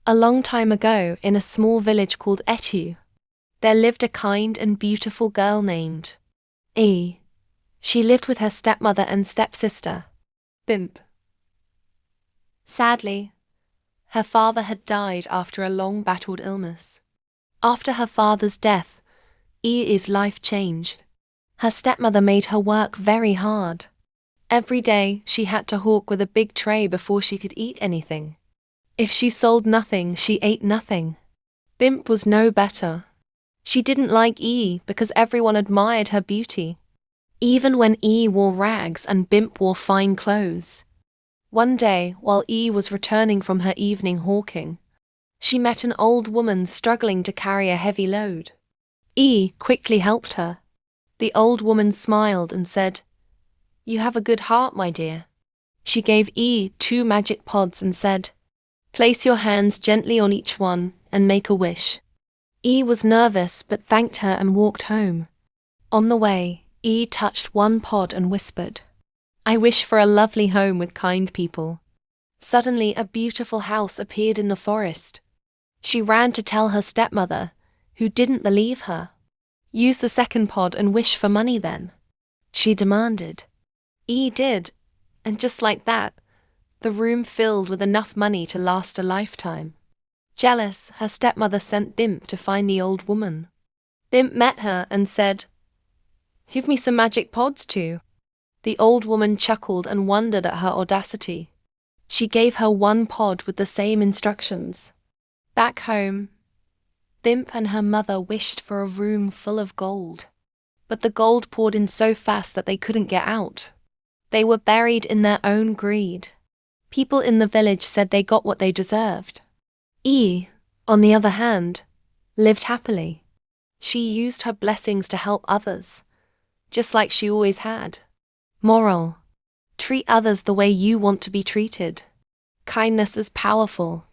A long time ago, in a small village called Etu, there lived a kind and beautiful girl named E. She lived with her stepmother and stepsister, Bimp. Sadly, her father had died after a long-battled illness. After her father's death, E's life changed. Her stepmother made her work very hard. Every day, she had to hawk with a big tray before she could eat anything. If she sold nothing, she ate nothing. Bimp was no better. She didn't like E because everyone admired her beauty, even when E wore rags and Bimp wore fine clothes. One day, while E was returning from her evening hawking, she met an old woman struggling to carry a heavy load. E quickly helped her. The old woman smiled and said, "You have a good heart, my dear." She gave E 2 magic pods and said, "Place your hands gently on each one and make a wish." E was nervous but thanked her and walked home. On the way, E touched one pod and whispered, "I wish for a lovely home with kind people." Suddenly, a beautiful house appeared in the forest. She ran to tell her stepmother, who didn't believe her. "Use the second pod and wish for money then," she demanded. E did, and just like that, the room filled with enough money to last a lifetime. Jealous, her stepmother sent Bimp to find the old woman. Bimp met her and said, "Give me some magic pods too." The old woman chuckled and wondered at her audacity. She gave her 1 pod with the same instructions. Back home, Bimp and her mother wished for a room full of gold. But the gold poured in so fast that they couldn't get out. They were buried in their own greed. People in the village said they got what they deserved. E, on the other hand, lived happily. She used her blessings to help others, just like she always had. Moral: treat others the way you want to be treated. Kindness is powerful.